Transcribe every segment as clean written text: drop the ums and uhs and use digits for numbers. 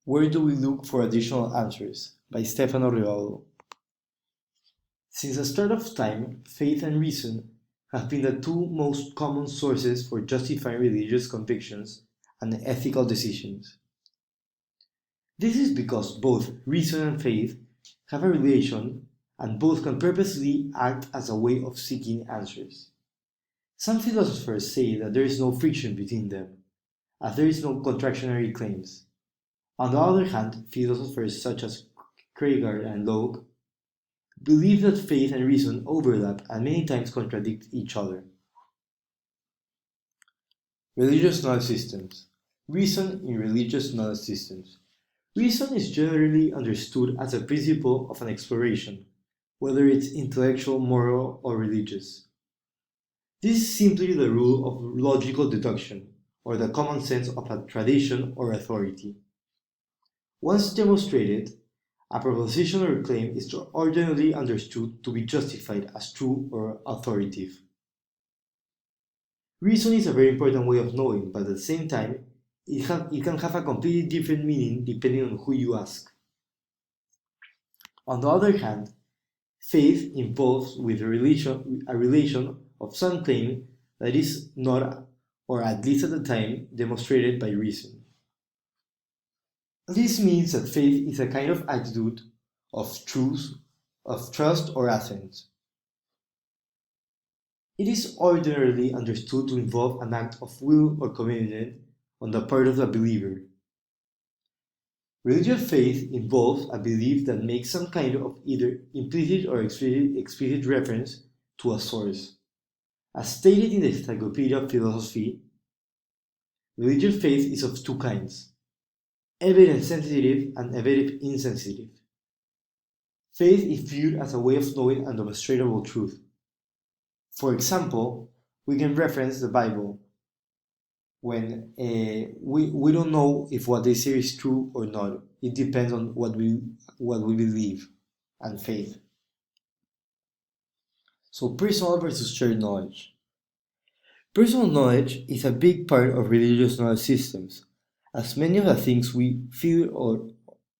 Where do we look for additional answers? By Stefano Rivaldo. Since the start of time, faith and reason have been the two most common sources for justifying religious convictions and ethical decisions. This is because both reason and faith have a relation and both can purposely act as a way of seeking answers. Some philosophers say that there is no friction between them, as there is no contradictory claims. On the other hand, philosophers such as Kierkegaard and Locke believe that faith and reason overlap and many times contradict each other. Religious knowledge systems. Reason in religious knowledge systems. Reason is generally understood as a principle of an exploration, whether it's intellectual, moral, or religious. This is simply the rule of logical deduction, or the common sense of a tradition or authority. Once demonstrated, a proposition or claim is ordinarily understood to be justified as true or authoritative. Reason is a very important way of knowing, but at the same time, it can have a completely different meaning depending on who you ask. On the other hand, faith involves with a relation of some claim that is not, or at least at the time, demonstrated by reason. This means that faith is a kind of attitude of truth, of trust or assent. It is ordinarily understood to involve an act of will or commitment on the part of the believer. Religious faith involves a belief that makes some kind of either implicit or explicit reference to a source. As stated in the Encyclopedia of Philosophy, religious faith is of two kinds: evidence sensitive and evidence insensitive. Faith is viewed as a way of knowing a demonstrable truth. For example, we can reference the Bible when we don't know if what they say is true or not. It depends on what we believe and faith. So personal versus shared knowledge. Personal knowledge is a big part of religious knowledge systems, as many of the things we feel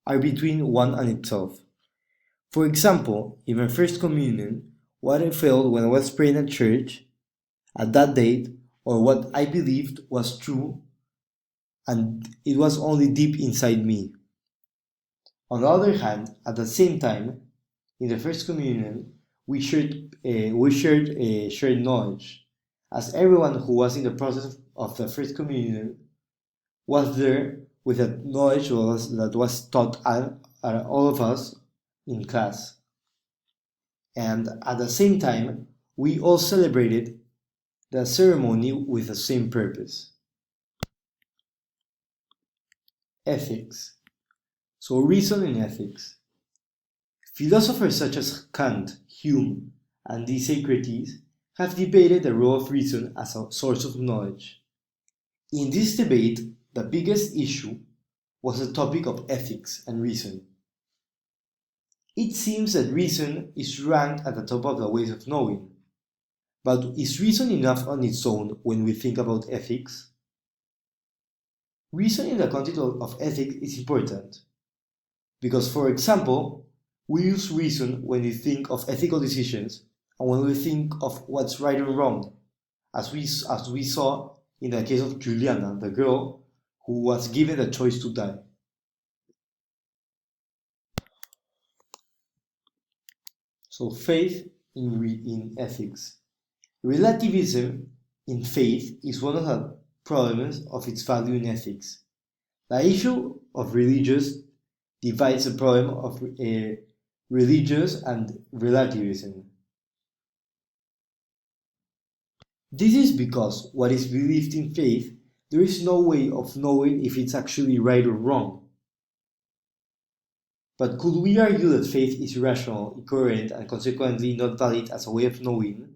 are between one and itself. For example, in my first communion, what I felt when I was praying at church at that date, or what I believed was true, and it was only deep inside me. On the other hand, at the same time, in the first communion, we shared shared knowledge, as everyone who was in the process of the first communion was there with the knowledge that was taught at all of us in class. And at the same time, we all celebrated the ceremony with the same purpose. Ethics. So reason in ethics. Philosophers such as Kant, Hume, and Descartes have debated the role of reason as a source of knowledge. In this debate, the biggest issue was the topic of ethics and reason. It seems that reason is ranked at the top of the ways of knowing. But is reason enough on its own when we think about ethics? Reason in the context of ethics is important. Because, for example, we use reason when we think of ethical decisions and when we think of what's right and wrong, as we saw in the case of Juliana, the girl who was given the choice to die. So faith in ethics. Relativism in faith is one of the problems of its value in ethics. The issue of religious divides the problem of religious and relativism. This is because what is believed in faith, there is no way of knowing if it's actually right or wrong. But could we argue that faith is irrational, incoherent, and consequently not valid as a way of knowing?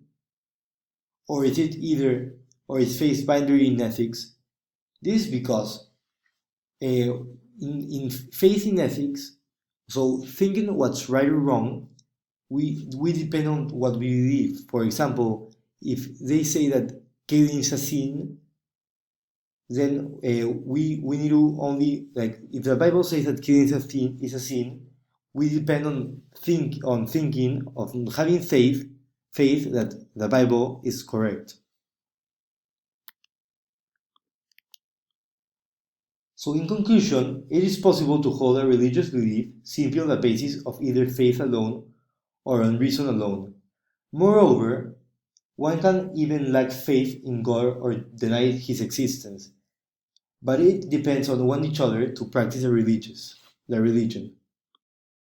Or is faith binary in ethics? This is because in faith in ethics, so thinking what's right or wrong, we depend on what we believe. For example, if they say that killing is a sin, then we need to only, like, if the Bible says that killing is a sin, we depend on thinking of having faith that the Bible is correct. So in conclusion, it is possible to hold a religious belief simply on the basis of either faith alone or on reason alone. Moreover, one can even lack faith in God or deny his existence, but it depends on one each other to practice the religion.